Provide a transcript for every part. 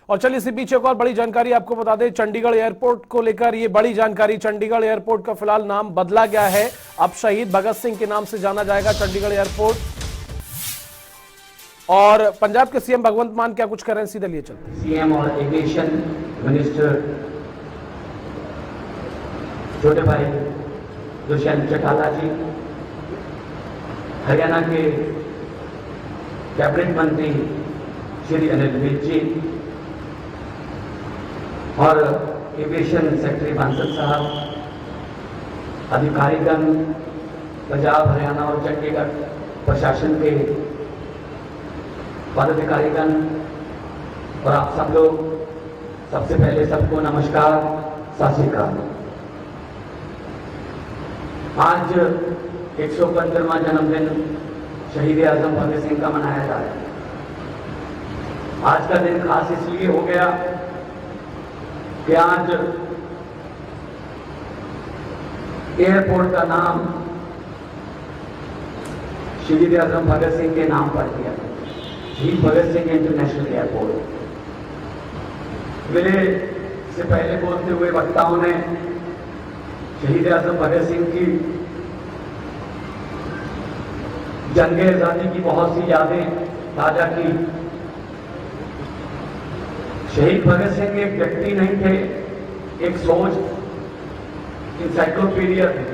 और चलिए इसी बीच एक और बड़ी जानकारी आपको बता दें, चंडीगढ़ एयरपोर्ट को लेकर ये बड़ी जानकारी। चंडीगढ़ एयरपोर्ट का फिलहाल नाम बदला गया है, अब शहीद भगत सिंह के नाम से जाना जाएगा चंडीगढ़ एयरपोर्ट। और पंजाब के सीएम भगवंत मान क्या कुछ कर रहे हैं, सीधे लिए चलते हैं। सीएम और एविएशन मिनिस्टर छोटे भाई दुष्यंत चौटाला जी, हरियाणा के कैबिनेट मंत्री श्री अनिल विज जी और एविएशन सेक्रेटरी बांसल साहब, अधिकारीगण, पंजाब, हरियाणा और चंडीगढ़ प्रशासन के पदाधिकारीगण और आप सब लोग, सबसे पहले सबको नमस्कार, सत श्री अकाल। आज 115वां जन्मदिन शहीद आजम भगत सिंह का मनाया जा रहा है। आज का दिन खास इसलिए हो गया कि आज एयरपोर्ट का नाम शहीद आजम भगत सिंह के नाम पर दिया, शहीद भगत सिंह इंटरनेशनल एयरपोर्ट। मेरे से पहले बोलते हुए वक्ताओं ने शहीद आजम भगत सिंह की जंग आजादी की बहुत सी यादें ताजा की। शहीद भगत सिंह एक व्यक्ति नहीं थे, एक सोच, इंसाइक्लोपीडिया थे।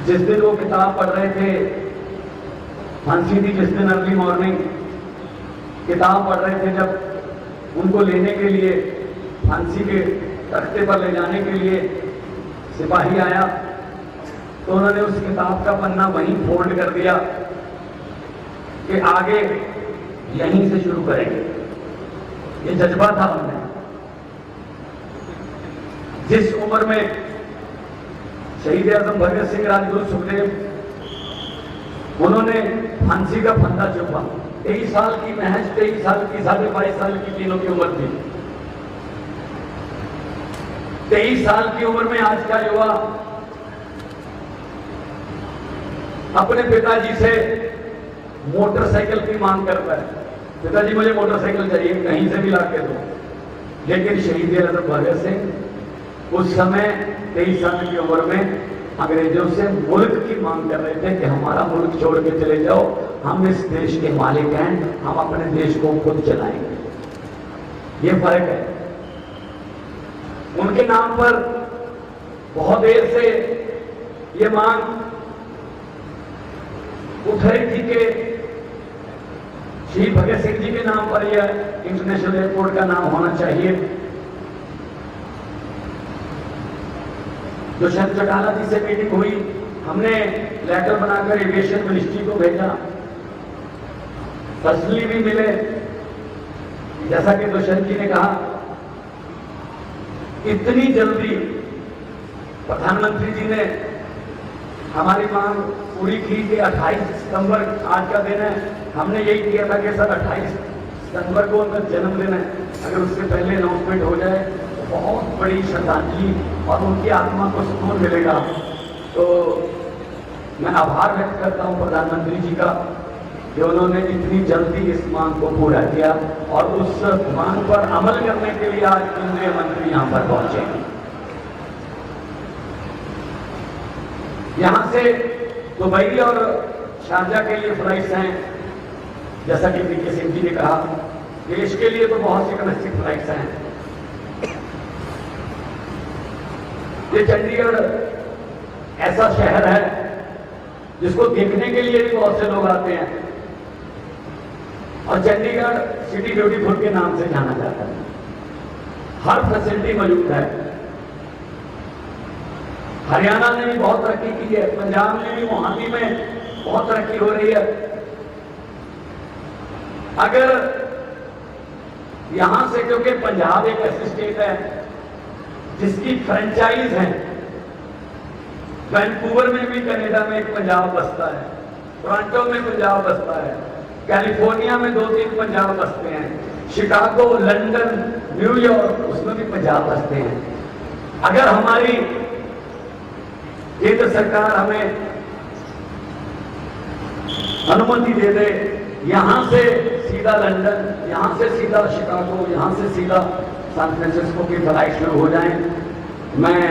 जिस दिन वो किताब पढ़ रहे थे, फांसी थी जिस दिन अर्ली मॉर्निंग, किताब पढ़ रहे थे, जब उनको लेने के लिए फांसी के तख्ते पर ले जाने के लिए सिपाही आया तो उन्होंने उस किताब का पन्ना वहीं फोल्ड कर दिया कि आगे यहीं से शुरू करेंगे। ये जज्बा था उनमें। जिस उम्र में शहीद आजम भगत सिंह, राजगुरु सुखदेव, उन्होंने फांसी का फंदा चुपा, 23 साल की, महज 23 साल की, 22.5 साल की तीनों की उम्र थी। 23 साल की उम्र में आज का युवा अपने पिताजी से मोटरसाइकिल की मांग करता है, पिताजी मुझे मोटरसाइकिल चाहिए, कहीं से भी ला के दो। लेकिन शहीद आजम भगत सिंह उस समय 23 साल की उम्र में अंग्रेजों से मुल्क की मांग कर रहे थे कि हमारा मुल्क छोड़ के चले जाओ, हम इस देश के मालिक हैं, हम अपने देश को खुद चलाएंगे। ये फर्क है। उनके नाम पर बहुत देर से ये मांग उठ रही थी कि शहीद भगत सिंह जी के नाम पर यह इंटरनेशनल एयरपोर्ट का नाम होना चाहिए। दुष्यंत चौटाला जी से मीटिंग हुई, हमने लेटर बनाकर एविएशन मिनिस्ट्री को भेजा, पर्सनली भी मिले। जैसा कि दुष्यंत जी ने कहा, इतनी जल्दी प्रधानमंत्री जी ने हमारी मांग पूरी की कि 28 सितंबर आज का दिन है। हमने यही किया था कि सर 28 सितंबर को उनका जन्मदिन है, अगर उससे पहले अनाउंसमेंट हो जाए तो बहुत बड़ी श्रद्धांजलि और उनकी आत्मा को सुकून मिलेगा। तो मैं आभार व्यक्त करता हूं प्रधानमंत्री जी का कि उन्होंने इतनी जल्दी इस मांग को पूरा किया और उस मांग पर अमल करने के लिए आज केंद्रीय मंत्री यहां पर पहुंचे। यहां से दुबई और शारजा के लिए फ्लाइट्स हैं, जैसा कि वीके सिंह जी ने कहा, देश के लिए तो बहुत सी कनेक्टिंग फ्लाइट्स हैं। ये चंडीगढ़ ऐसा शहर है जिसको देखने के लिए भी बहुत से लोग आते हैं और चंडीगढ़ सिटी ब्यूटीफुल के नाम से जाना जाता है। हर फैसिलिटी मौजूद है। हरियाणा ने भी बहुत तरक्की की है, पंजाब में भी, मोहाली में बहुत तरक्की हो रही है। अगर यहां से, क्योंकि पंजाब एक ऐसी स्टेट है जिसकी फ्रेंचाइज है, वैंकूवर में भी कनाडा में एक पंजाब बसता है, टोरंटो में पंजाब बसता है, कैलिफोर्निया में 2-3 पंजाब बसते हैं, शिकागो, लंदन, न्यूयॉर्क, उसमें भी पंजाब बसते हैं। अगर हमारी केंद्र सरकार हमें अनुमति दे दे, यहाँ से सीधा लंदन, यहाँ से सीधा शिकागो, यहाँ से सीधा सैन फ्रांसिस्को की फ्लाइट शुरू हो जाए, मैं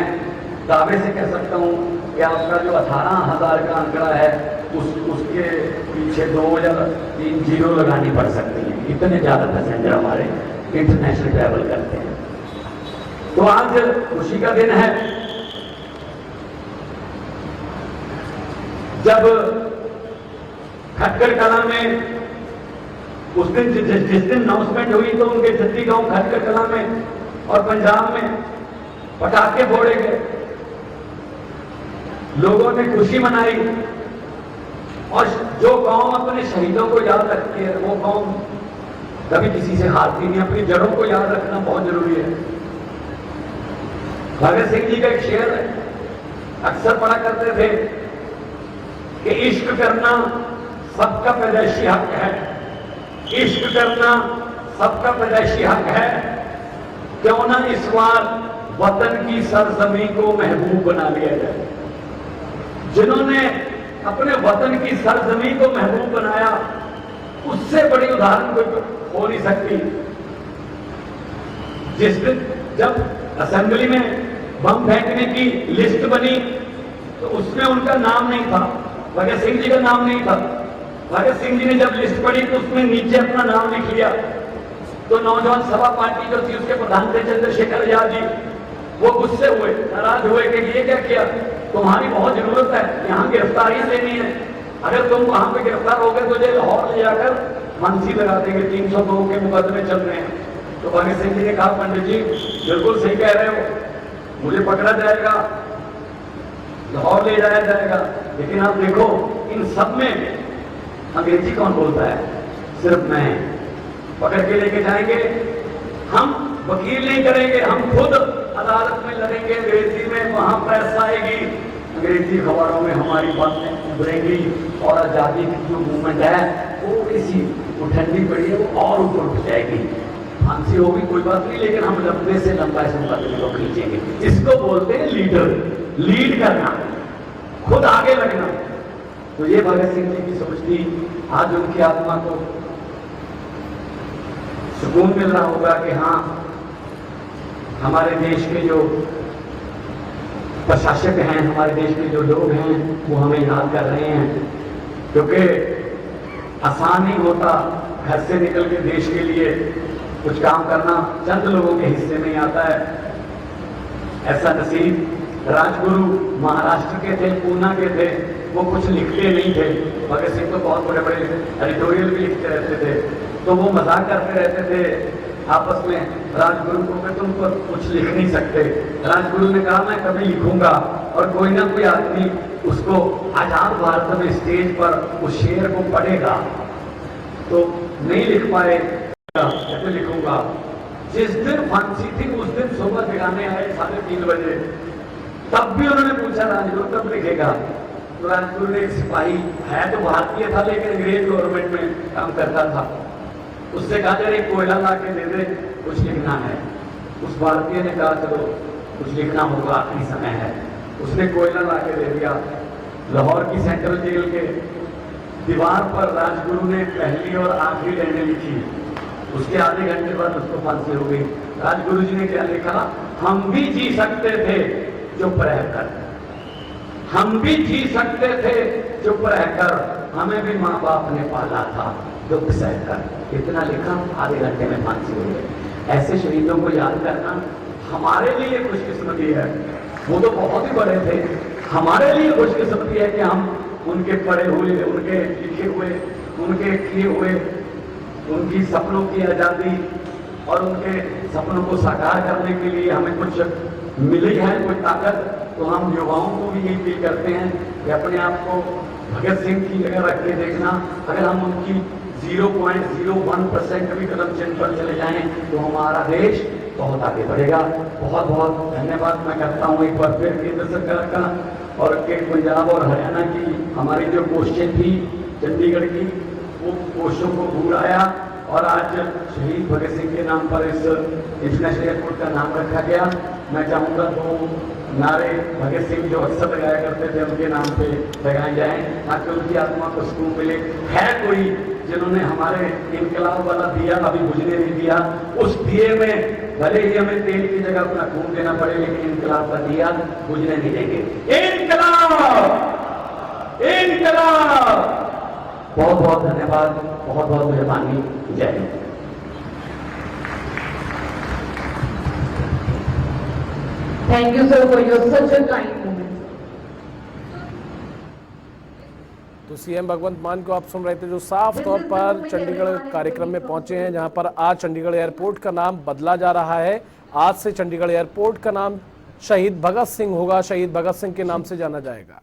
दावे से कह सकता हूँ कि आपका जो 18,000 का आंकड़ा है उसके पीछे 2 या 3 जीरो लगानी पड़ सकती है। इतने ज्यादा पैसेंजर हमारे इंटरनेशनल ट्रैवल करते हैं। तो आज खुशी का दिन है जब खटकर कला में उस दिन जिस दिन अनाउंसमेंट हुई तो उनके जद्दी गांव खटकर कला में और पंजाब में पटाखे फोड़े गए, लोगों ने खुशी मनाई। और जो कौम अपने शहीदों को याद रखती है वो कौम कभी किसी से हारती नहीं। अपनी जड़ों को याद रखना बहुत जरूरी है। भगत सिंह जी का एक शेर है, अक्सर पढ़ा करते थे कि इश्क करना सबका पैदाइशी हक है, इश्क करना सबका पैदाइशी हक है, क्यों ना इस बार वतन की सरजमी को महबूब बना लिया जाए। जिन्होंने अपने वतन की सरजमी को महबूब बनाया उससे बड़ी उदाहरण कोई हो नहीं सकती। जिस दिन जब असेंबली में बम फेंकने की लिस्ट बनी तो उसमें उनका नाम नहीं था, भगत सिंह जी का नाम नहीं था। भगत सिंह जी ने जब लिस्ट पढ़ी तो उसमें नीचे अपना नाम लिख लिया। तो नौजवान सभा पार्टी जो थी उसके प्रधान थे चंद्रशेखर आजाद जी, वो गुस्से हुए, नाराज हुए कि ये क्या किया, तुम्हारी बहुत जरूरत है, यहाँ गिरफ्तारियां लेनी है, अगर तुम वहां पे गिरफ्तार हो गए तो ये लाहौर ले जाकर फांसी लगा देंगे, 302 के मुकदमे चल रहे हैं। तो भगत सिंह जी ने कहा पंडित जी बिल्कुल सही कह रहे हो, मुझे पकड़ा जाएगा, लाहौर ले जाया जाएगा, लेकिन आप देखो इन सब में अंग्रेजी कौन बोलता है, सिर्फ मैं। पकड़ के लेके जाएंगे, हम वकील नहीं करेंगे, हम खुद अदालत में लड़ेंगे अंग्रेजी में, वहां प्रेस आएगी, अंग्रेजी खबरों में हमारी बातें उभरेंगी और आजादी की जो मूवमेंट है वो किसी वो ठंडी पड़ी है वो और ऊपर उठ जाएगी। फांसी होगी कोई बात नहीं, लेकिन हम लंबे से लंबा इस मुकदमे को खींचेंगे। इसको बोलते हैं लीडर, लीड करना, खुद आगे लगना। तो ये भगत सिंह जी की सोच थी। आज उनकी आत्मा को सुकून मिल रहा होगा कि हाँ हमारे देश के जो प्रशासक हैं, हमारे देश के जो लोग हैं वो हमें याद कर रहे हैं, क्योंकि आसान नहीं होता घर से निकल के देश के लिए कुछ काम करना, चंद लोगों के हिस्से में आता है। ऐसा नसीब राजगुरु महाराष्ट्र के थे, पूना के थे, वो कुछ लिखते नहीं थे। भगत सिंह तो बहुत बड़े बड़े एडिटोरियल भी लिखते रहते थे, तो वो मजाक करते रहते थे आपस में राजगुरु को कि तुम तो कुछ लिख नहीं सकते। राजगुरु ने कहा मैं कभी लिखूंगा, और कोई ना कोई आदमी उसको आजाद भारत में स्टेज पर उस शेर को पढ़ेगा, तो नहीं लिख पाए, कैसे लिखूंगा। जिस दिन फांसी थी उस दिन सुबह जगाने आए 3:30 बजे, तब भी उन्होंने पूछा राजगुरु कब लिखेगा। तो राजगुरु ने एक सिपाही है तो भारतीय था लेकिन अंग्रेज गवर्नमेंट में काम करता था, उससे कहा जरा एक कोयला ला के दे दे, कुछ लिखना है। उस भारतीय ने कहा चलो कुछ लिखना होगा, आखिरी समय है। उसने कोयला ला के दे दिया। लाहौर की सेंट्रल जेल के दीवार पर राजगुरु ने पहली और आखिरी लाइनें लिखी। उसके आधे घंटे बाद उसको फांसी हो गई। राजगुरु जी ने क्या लिखा, हम भी जी सकते थे चुप रहकर, हम भी जी सकते थे चुप रहकर, हमें भी माँ बाप ने पाला था दुख सहकर। इतना लिखा, आधे घंटे में फांसी हो गई। ऐसे शहीदों को याद करना हमारे लिए खुशकिस्मती है। वो तो बहुत ही बड़े थे, हमारे लिए खुशकिस्मती है कि हम उनके पढ़े हुए, उनके लिखे हुए, उनके किए हुए, उनकी सपनों की आजादी और उनके सपनों को साकार करने के लिए हमें कुछ मिली है, कोई ताकत। तो हम युवाओं को भी यही फील करते हैं कि अपने आप को भगत सिंह की जगह रख के देखना। अगर हम उनकी 0.01% भी कदम चिन्ह पर चले जाएं तो हमारा देश बहुत आगे बढ़ेगा। बहुत बहुत धन्यवाद मैं करता हूँ एक बार फिर केंद्र सरकार का, और पंजाब और हरियाणा की हमारी जो कोशिश थी चंडीगढ़ की, वो कोशिशों को पूरा आया और आज शहीद भगत सिंह के नाम पर इस इंटरनेशनल एयरपोर्ट का नाम रखा गया। मैं चाहूँगा तो नारे भगत सिंह जो अक्सर लगाया करते थे उनके नाम पे लगाए जाएं ताकि उनकी आत्मा को सुकून मिले। है कोई जिन्होंने हमारे इनकलाब वाला दिया अभी बुझने नहीं दिया, उस दिए में भले ही हमें तेल की जगह अपना खून देना पड़े लेकिन इनकलाब का दिया बुझने नहीं देंगे। इनकलाब इनकलाब। बहुत बहुत धन्यवाद, बहुत बहुत मेहरबानी। जय Hind. Thank you, sir, for your such a kind moment. तो सीएम भगवंत मान को आप सुन रहे थे जो साफ तौर पर चंडीगढ़ कार्यक्रम में पहुंचे हैं, जहां पर आज चंडीगढ़ एयरपोर्ट का नाम बदला जा रहा है। आज से चंडीगढ़ एयरपोर्ट का नाम शहीद भगत सिंह होगा, शहीद भगत सिंह के नाम से जाना जाएगा।